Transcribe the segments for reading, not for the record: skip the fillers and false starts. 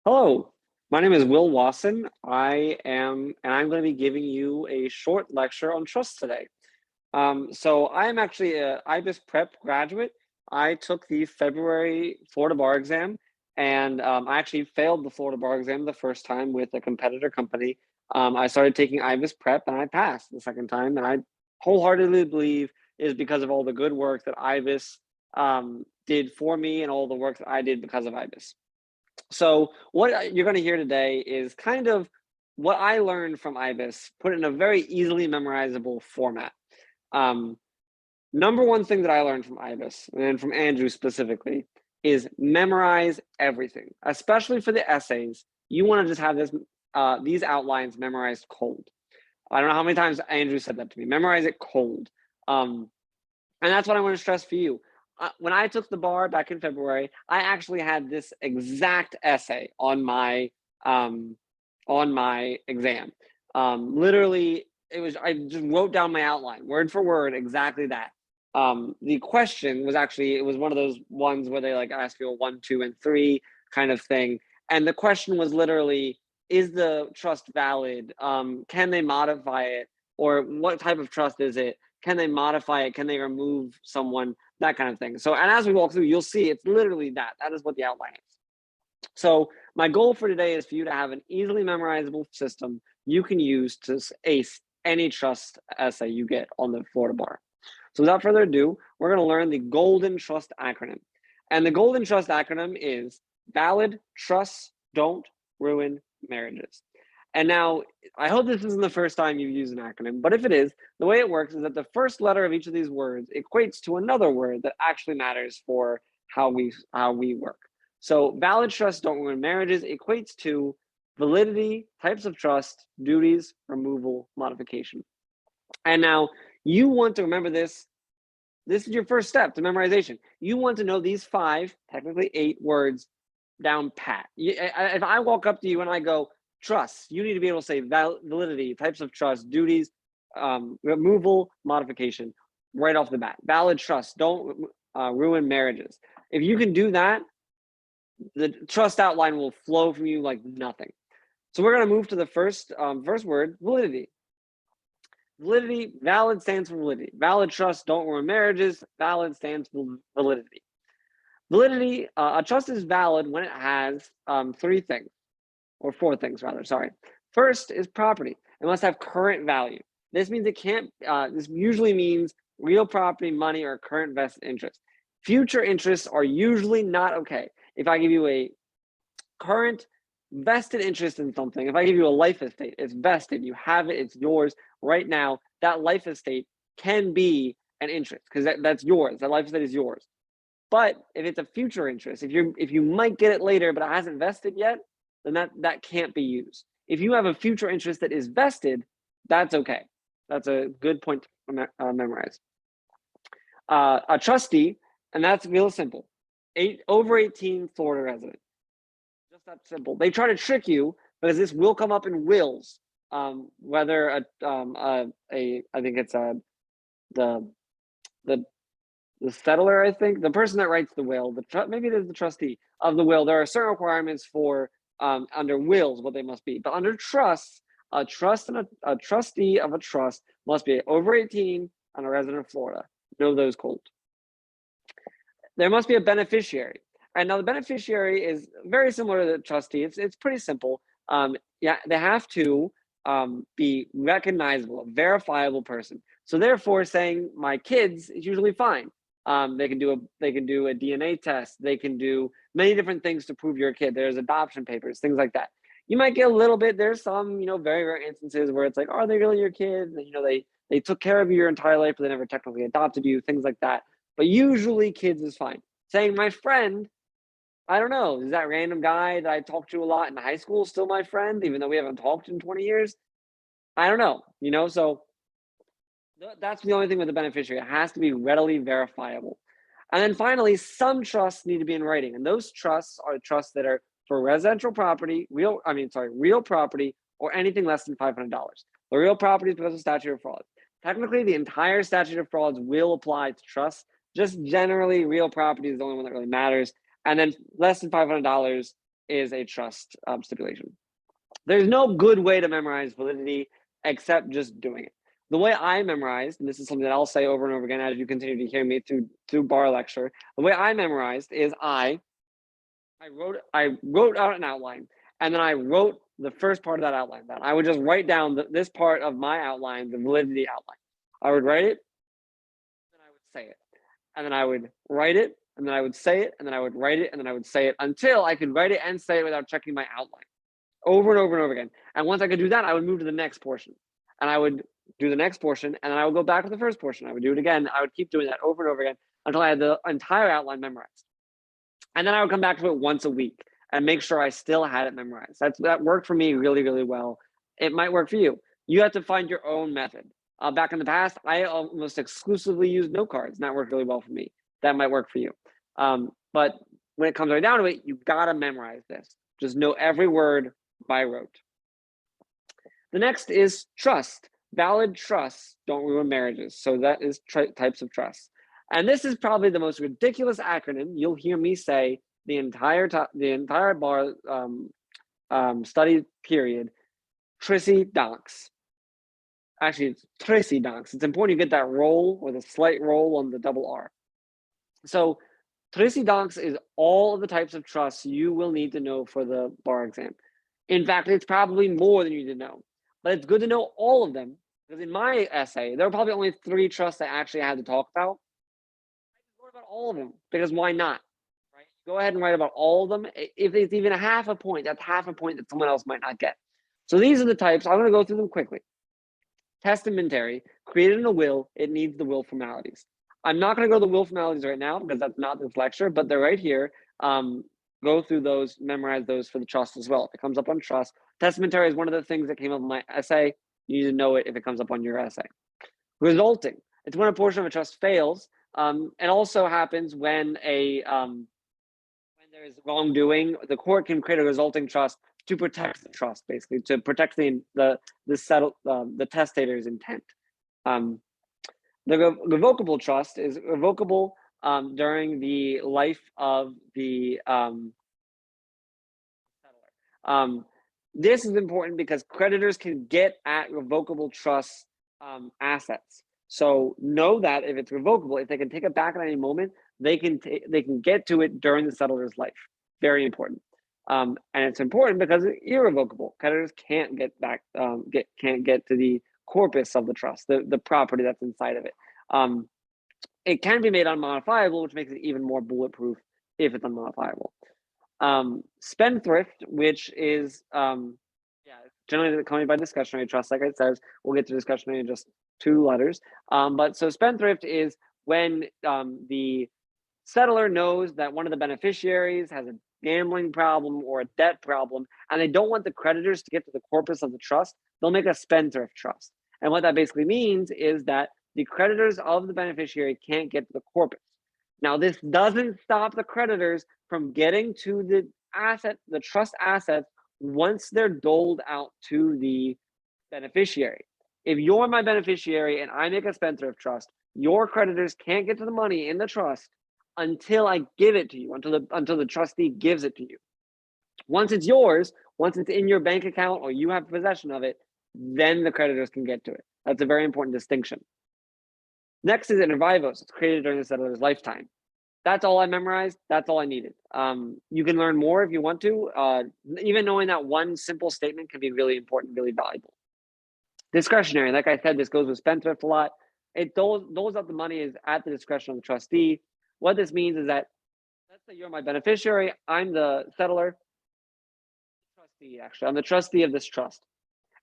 Hello, my name is Will Wasson. I'm going to be giving you a short lecture on trust today. I am actually a Ibis Prep graduate. I took the February Florida bar exam, and I actually failed the Florida bar exam the first time with a competitor company. I started taking Ibis Prep, and I passed the second time, and I wholeheartedly believe is because of all the good work that Ibis did for me and all the work that I did because of Ibis. So what you're going to hear today is kind of what I learned from IBIS, put in a very easily memorizable format. Um, Number one thing that I learned from IBIS and from Andrew specifically is memorize everything, especially for the essays. You want to just have these outlines memorized cold. I don't know how many times Andrew said that to me. Memorize it cold. And that's what I want to stress for you. When I took the bar back in February, I actually had this exact essay on my exam. Literally, I just wrote down my outline word for word, exactly that. The question was actually, it was one of those ones where they like ask you a 1, 2, and 3 kind of thing, and the question was literally, is the trust valid? Can they modify it, or what type of trust is it? Can they modify it? Can they remove someone? That kind of thing. So, and as we walk through, you'll see it's literally that. That is what the outline is. So my goal for today is for you to have an easily memorizable system you can use to ace any trust essay you get on the Florida bar. So without further ado, we're going to learn the Golden Trust acronym. And the Golden Trust acronym is valid trusts don't ruin marriages. And now, I hope this isn't the first time you've used an acronym, but if it is, the way it works is that the first letter of each of these words equates to another word that actually matters for how we work. So valid trusts don't ruin marriages equates to validity, types of trust, duties, removal, modification. And now you want to remember this. This is your first step to memorization. You want to know these 5, technically 8 words down pat. If I walk up to you and I go, trust, you need to be able to say validity, types of trust, duties, removal, modification, right off the bat. Valid trust, don't ruin marriages. If you can do that, the trust outline will flow from you like nothing. So we're going to move to the first word, validity. Validity, valid stands for validity. Valid trust don't ruin marriages. Valid stands for validity. Validity, a trust is valid when it has 3 things, or 4 things rather, sorry. First is property. It must have current value. This means it can't, this usually means real property, money, or current vested interest. Future interests are usually not okay. If I give you a current vested interest in something, if I give you a life estate, it's vested, you have it, it's yours right now, that life estate can be an interest because that's yours. That life estate is yours. But if it's a future interest, if you might get it later, but it hasn't vested yet, then that can't be used. If you have a future interest that is vested, that's okay. That's a good point to memorize. A trustee, and that's real simple. Over 18 Florida resident. Just that simple. They try to trick you because this will come up in wills. Whether I think it's the settler, I think, the person that writes the will, maybe it is the trustee of the will. There are certain requirements for under wills, what they must be. But under trusts, a trustee of a trust must be over 18 and a resident of Florida. Know those cold. There must be a beneficiary. And now the beneficiary is very similar to the trustee. It's pretty simple. Yeah, they have to be recognizable, a verifiable person. So therefore, saying my kids is usually fine. They can do a DNA test. They can do many different things to prove you're a kid. There's adoption papers, things like that. You might get a little bit. There's some, very rare instances where it's like, are they really your kids? And, they took care of you your entire life, but they never technically adopted you, things like that. But usually, kids is fine. Saying my friend, I don't know, is that random guy that I talked to a lot in high school still my friend, even though we haven't talked in 20 years? I don't know, so that's the only thing with the beneficiary. It has to be readily verifiable. And then finally, some trusts need to be in writing. And those trusts are trusts that are for residential property, real property, or anything less than $500. The real property is because of statute of frauds. Technically, the entire statute of frauds will apply to trusts. Just generally, real property is the only one that really matters. And then less than $500 is a trust stipulation. There's no good way to memorize validity except just doing it. The way I memorized, and this is something that I'll say over and over again as you continue to hear me through bar lecture, the way I memorized is I wrote out an outline, and then I wrote the first part of that outline down. I would just write down this part of my outline, the validity outline. I would write it, then I would say it, and then I would write it, and then I would say it, and then I would write it, and then I would say it until I could write it and say it without checking my outline over and over and over again. And once I could do that, I would move to the next portion, and I would do the next portion, and then I would go back to the first portion. I would do it again. I would keep doing that over and over again until I had the entire outline memorized. And then I would come back to it once a week and make sure I still had it memorized. That worked for me really, really well. It might work for you. You have to find your own method. Back in the past, I almost exclusively used note cards, and that worked really well for me. That might work for you. But when it comes right down to it, you gotta memorize this. Just know every word by rote. The next is trust. Valid trusts don't ruin marriages. So that is types of trust. And this is probably the most ridiculous acronym you'll hear me say the entire bar study period. Tricidoncs. Actually, it's tricidoncs. It's important you get that roll with a slight roll on the double R. So tricidoncs is all of the types of trusts you will need to know for the bar exam. In fact, it's probably more than you need to know, but it's good to know all of them, because in my essay, there were probably only 3 trusts I actually had to talk about. I just wrote about all of them, because why not? Right? Go ahead and write about all of them. If it's even a half a point, that's half a point that someone else might not get. So these are the types. I'm going to go through them quickly. Testamentary, created in a will, it needs the will formalities. I'm not going to go to the will formalities right now because that's not this lecture, but they're right here. Go through those, memorize those for the trust as well. If it comes up on trust, testamentary is one of the things that came up in my essay. You need to know it if it comes up on your essay. Resulting, it's when a portion of a trust fails. It also happens when when there is wrongdoing. The court can create a resulting trust to protect the trust, basically to protect the testator's intent. The revocable trust is revocable during the life of the settler. This is important because creditors can get at revocable trust assets. So know that if it's revocable, if they can take it back at any moment, they can get to it during the settler's life. Very important. And it's important because it's irrevocable. Creditors can't get back, can't get to the corpus of the trust, the property that's inside of it. It can be made unmodifiable, which makes it even more bulletproof if it's unmodifiable. Spendthrift, which is generally accompanied by discretionary trust, like it says. We'll get to discretionary in just 2 letters. But so spendthrift is when the settler knows that one of the beneficiaries has a gambling problem or a debt problem, and they don't want the creditors to get to the corpus of the trust, they'll make a spendthrift trust. And what that basically means is that the creditors of the beneficiary can't get to the corpus. Now, this doesn't stop the creditors from getting to the trust assets once they're doled out to the beneficiary. If you're my beneficiary and I make a spendthrift trust, your creditors can't get to the money in the trust until I give it to you, until the trustee gives it to you. Once it's yours, once it's in your bank account or you have possession of it, then the creditors can get to it. That's a very important distinction. Next is inter vivos. It's created during the settler's lifetime. That's all I memorized. That's all I needed. You can learn more if you want to. Even knowing that one simple statement can be really important, really valuable. Discretionary, like I said, this goes with spendthrift a lot. It doles out the money is at the discretion of the trustee. What this means is that, let's say you're my beneficiary, I'm the settler. Trustee, actually, I'm the trustee of this trust.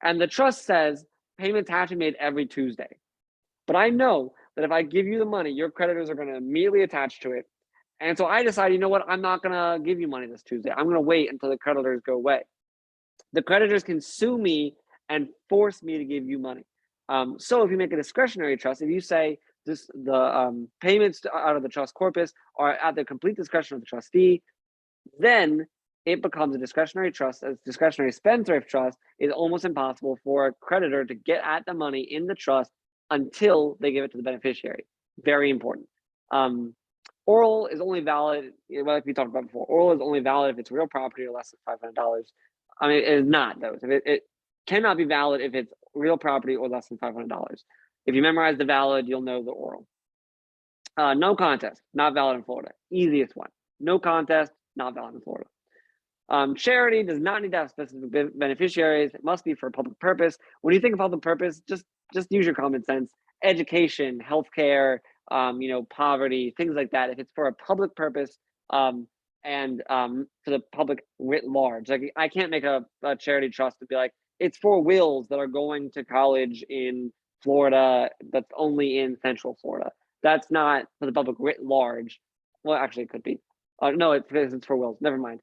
And the trust says payments have to be made every Tuesday. But I know that if I give you the money, your creditors are going to immediately attach to it. And so I decide, you know what, I'm not going to give you money this Tuesday. I'm going to wait until the creditors go away. The creditors can sue me and force me to give you money. So if you make a discretionary trust, if you say the payments out of the trust corpus are at the complete discretion of the trustee, then it becomes a discretionary trust. A discretionary spendthrift trust is almost impossible for a creditor to get at the money in the trust until they give it to the beneficiary. Very important. Oral is only valid, like we talked about before. Oral is only valid if it's real property or less than $500. I mean, it is not those. It cannot be valid if it's real property or less than $500. If you memorize the valid, you'll know the oral. No contest, not valid in Florida. Easiest one. No contest, not valid in Florida. Charity does not need to have specific beneficiaries. It must be for a public purpose. When you think of public purpose, just use your common sense. Education, healthcare, poverty, things like that. If it's for a public purpose, and for the public writ large, like I can't make a charity trust to be like it's for wills that are going to college in Florida that's only in Central Florida. That's not for the public writ large. Well, actually, it could be. No, it's for wills. Never mind.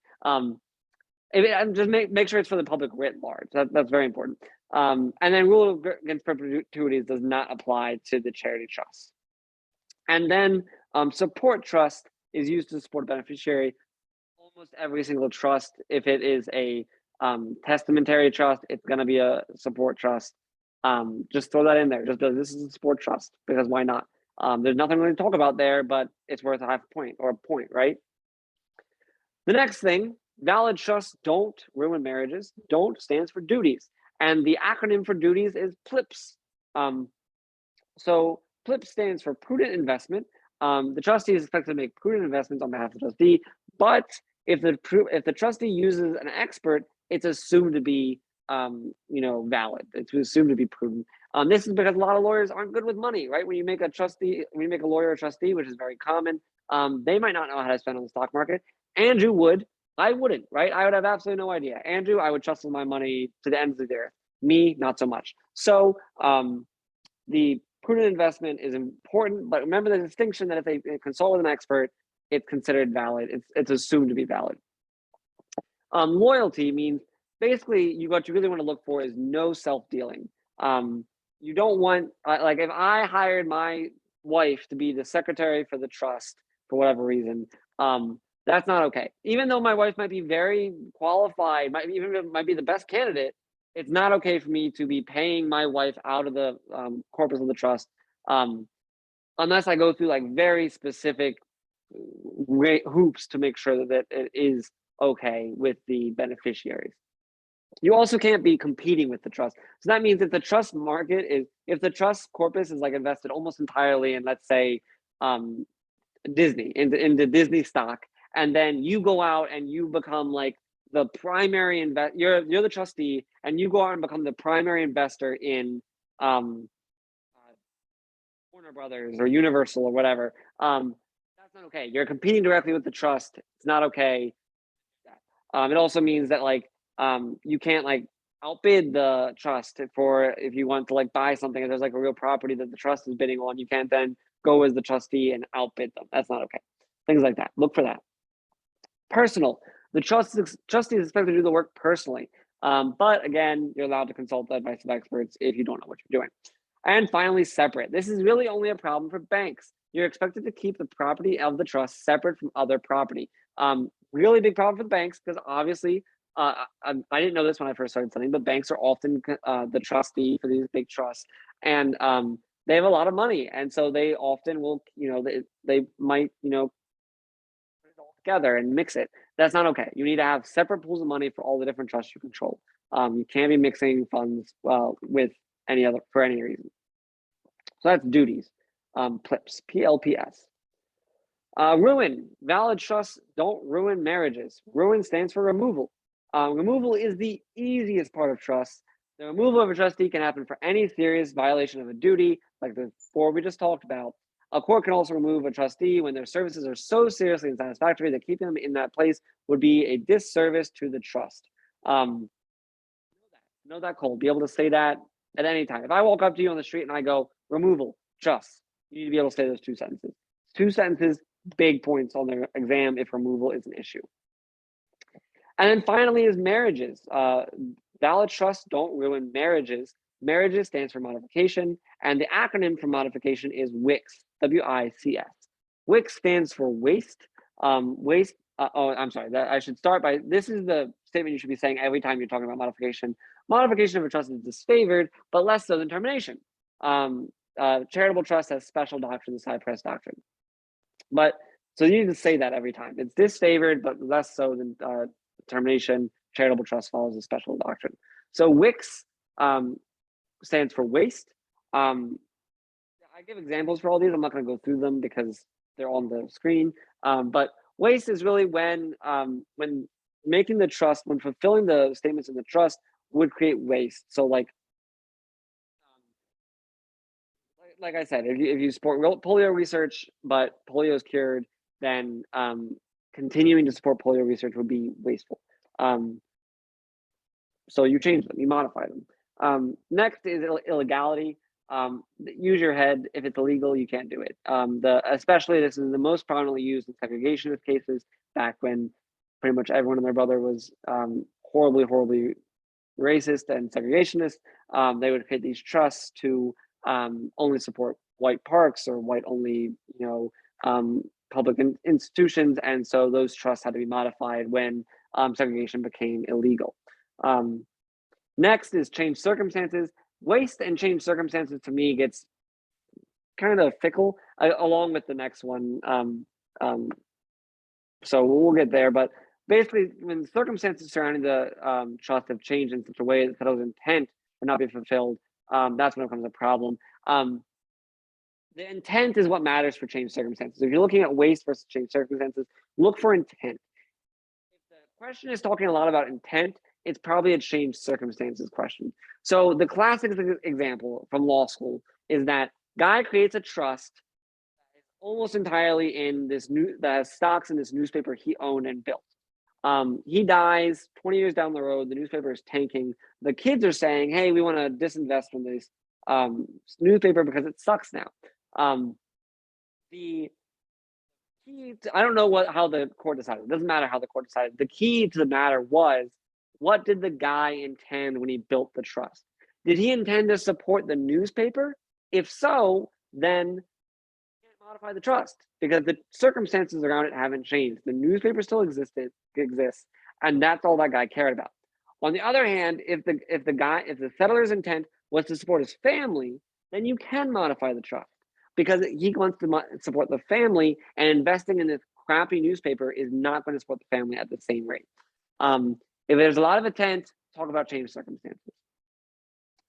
Just make sure it's for the public writ large. That's very important. And then rule against perpetuities does not apply to the charity trust. And then support trust is used to support a beneficiary. Almost every single trust, if it is a testamentary trust, it's going to be a support trust. Just throw that in there. Just this is a support trust because why not? There's nothing really to talk about there, but it's worth a half point or a point, right? The next thing, valid trusts don't ruin marriages. Don't stands for duties. And the acronym for duties is Plips. So Plips stands for prudent investment. The trustee is expected to make prudent investments on behalf of the trustee, but if the trustee uses an expert, it's assumed to be valid. It's assumed to be prudent. This is because a lot of lawyers aren't good with money, right? When you make a lawyer a trustee, which is very common, they might not know how to spend on the stock market. Andrew would. I wouldn't, right? I would have absolutely no idea. Andrew, I would trust my money to the ends of the earth. Me, not so much. So the prudent investment is important, but remember the distinction that if they consult with an expert, it's considered valid. It's assumed to be valid. Loyalty means basically what you really want to look for is no self-dealing. You don't want, like if I hired my wife to be the secretary for the trust for whatever reason, that's not okay. Even though my wife might be very qualified, might be the best candidate, it's not okay for me to be paying my wife out of the corpus of the trust unless I go through like very specific hoops to make sure that it is okay with the beneficiaries. You also can't be competing with the trust. So that means if the trust if the trust corpus is like invested almost entirely in, let's say, Disney, into Disney stock, and then you go out and you become like the primary you're the trustee, and you go out and become the primary investor in Warner Brothers or Universal or whatever. That's not okay. You're competing directly with the trust. It's not okay. It also means that like you can't like outbid the trust if you want to like buy something, if there's like a real property that the trust is bidding on, you can't then go as the trustee and outbid them. That's not okay. Things like that. Look for that. Personal. The trustee is expected to do the work personally. But again, you're allowed to consult the advice of experts if you don't know what you're doing. And finally, separate. This is really only a problem for banks. You're expected to keep the property of the trust separate from other property. Really big problem for the banks because obviously, I didn't know this when I first started studying, but banks are often the trustee for these big trusts, and they have a lot of money, and so they often will, they might, put it all together and mix it. That's not okay. You need to have separate pools of money for all the different trusts you control. You can't be mixing funds with for any reason. So that's duties. Plips, PLPS. Ruin. Valid trusts don't ruin marriages. Ruin stands for removal. Removal is the easiest part of trust. The removal of a trustee can happen for any serious violation of a duty, like the four we just talked about. A court can also remove a trustee when their services are so seriously unsatisfactory that keeping them in that place would be a disservice to the trust. Know that, Cole. Be able to say that at any time. If I walk up to you on the street and I go, removal, trust, you need to be able to say those two sentences. Two sentences, big points on the exam if removal is an issue. And then finally is marriages. Valid trusts don't ruin marriages. Marriages stands for modification, and the acronym for modification is WICS, W-I-C-S. WICS stands for waste. I'm sorry, I should start by, this is the statement you should be saying every time you're talking about modification. Modification of a trust is disfavored, but less so than termination. Charitable trust has special doctrine, the side press doctrine. But So you need to say that every time. It's disfavored, but less so than termination. Charitable trust follows a special doctrine. So WICS stands for waste. I give examples for all these. I'm not going to go through them because they're on the screen. But waste is really when making the trust, when fulfilling the statements in the trust would create waste. So like I said, if you support polio research, but polio is cured, then continuing to support polio research would be wasteful. So you change them, you modify them. Next is illegality. Use your head. If it's illegal, you can't do it. Especially this is the most prominently used in segregationist cases back when pretty much everyone and their brother was horribly racist and segregationist. They would create these trusts to only support white parks or white only, public institutions, and so those trusts had to be modified when segregation became illegal. Next is changed circumstances. Waste and changed circumstances to me gets kind of fickle, along with the next one. So we'll get there, but basically, when circumstances surrounding the trust have changed in such a way that settlers' intent will not be fulfilled, that's when it becomes a problem. The intent is what matters for changed circumstances. If you're looking at waste versus changed circumstances, look for intent. If the question is talking a lot about intent, it's probably a changed circumstances question. So the classic example from law school is that guy creates a trust that is almost entirely in this that has stocks in this newspaper he owned and built. He dies 20 years down the road, the newspaper is tanking. The kids are saying, hey, we want to disinvest from this newspaper because it sucks now. The key to, I don't know how the court decided. It doesn't matter how the court decided. The key to the matter was, what did the guy intend when he built the trust? Did he intend to support the newspaper? If so, then you can't modify the trust because the circumstances around it haven't changed. The newspaper still exists, and that's all that guy cared about. On the other hand, if the settler's intent was to support his family, then you can modify the trust because he wants to support the family, and investing in this crappy newspaper is not going to support the family at the same rate. If there's a lot of intent, talk about changed circumstances.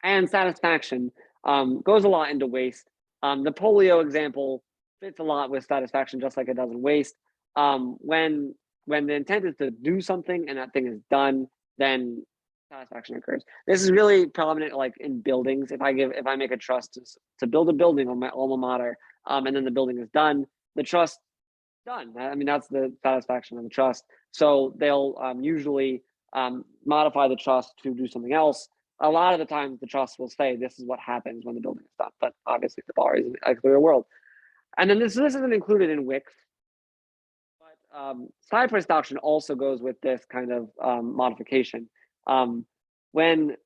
And satisfaction goes a lot into waste. The polio example fits a lot with satisfaction, just like it does in waste. When the intent is to do something and that thing is done, then satisfaction occurs. This is really prominent, like in buildings. If I make a trust to build a building on my alma mater, and then the building is done, the trust done. I mean, that's the satisfaction of the trust. So they'll usually modify the trust to do something else. A lot of the times, the trust will say this is what happens when the building is done. But obviously, the bar is a clear world. And then this isn't included in WICS. But Cypress doctrine also goes with this kind of modification. When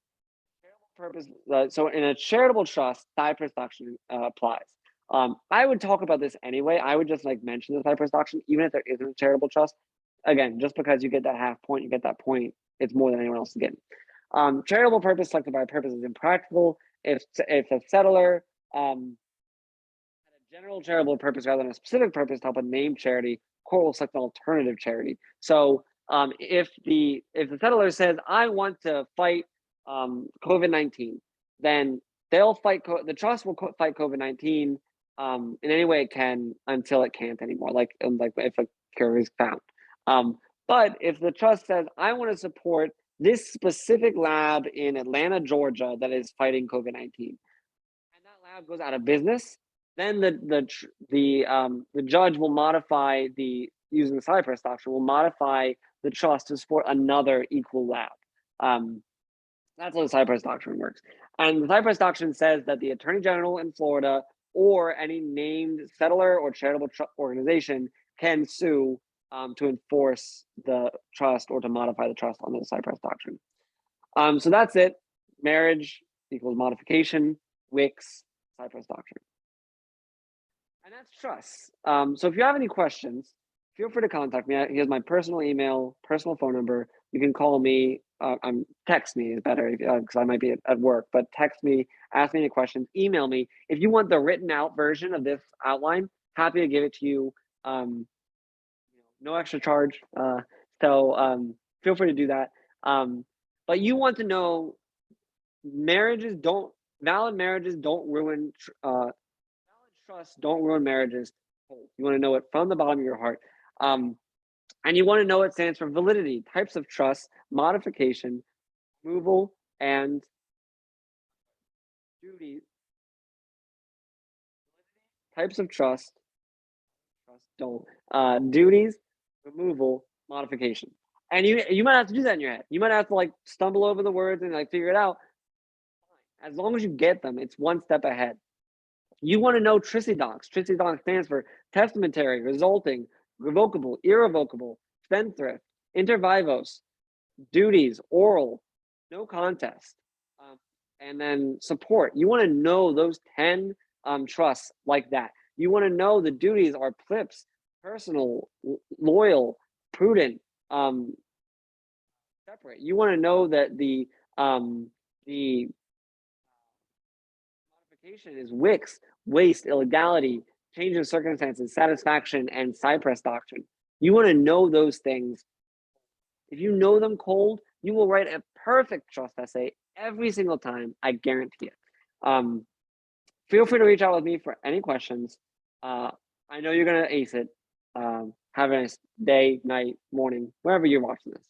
purpose, so in a charitable trust, Cypress doctrine applies. I would talk about this anyway. I would just mention the Cypress doctrine, even if there isn't a charitable trust. Again, just because you get that half point, you get that point, it's more than anyone else is getting. Charitable purpose selected by purpose is impractical. If a settler had a general charitable purpose rather than a specific purpose to help a named charity, court will select an alternative charity. So if the settler says, I want to fight COVID-19, then they'll fight, the trust will fight COVID-19 in any way it can until it can't anymore, like if a cure is found. But if the trust says, I want to support this specific lab in Atlanta, Georgia, that is fighting COVID-19, and that lab goes out of business, then the judge will modify using the Cypress doctrine, will modify the trust to support another equal lab. That's how the Cypress doctrine works. And the Cypress doctrine says that the Attorney General in Florida or any named settler or charitable organization can sue to enforce the trust or to modify the trust under the Cypress doctrine. So that's it. Marriage equals modification, WICS, Cypress doctrine. And that's trust. So if you have any questions, feel free to contact me. Here's my personal email, personal phone number. You can call me. Text me is better because I might be at work, but text me, ask me any questions, email me. If you want the written out version of this outline, happy to give it to you. no extra charge. So feel free to do that. But you want to know valid marriages don't ruin, valid trusts don't ruin marriages. You want to know it from the bottom of your heart. And you want to know it stands for validity, types of trust, modification, removal, and duty. Types of trust don't. Duties, removal, modification. And you might have to do that in your head. You might have to like stumble over the words and like figure it out. As long as you get them, it's one step ahead. You want to know tricidoncs. Tricidoncs stands for testamentary, resulting, revocable, irrevocable, spendthrift, inter vivos, duties, oral, no contest, and then support. You want to know those 10 trusts like that. You want to know the duties are plips, personal, loyal, prudent, separate. You want to know that the modification is wicks, waste, illegality, change of circumstances, satisfaction, and cypress doctrine. You want to know those things. If you know them cold, you will write a perfect trust essay every single time. I guarantee it. Feel free to reach out with me for any questions. I know you're going to ace it. Have a nice day, night, morning, wherever you're watching this.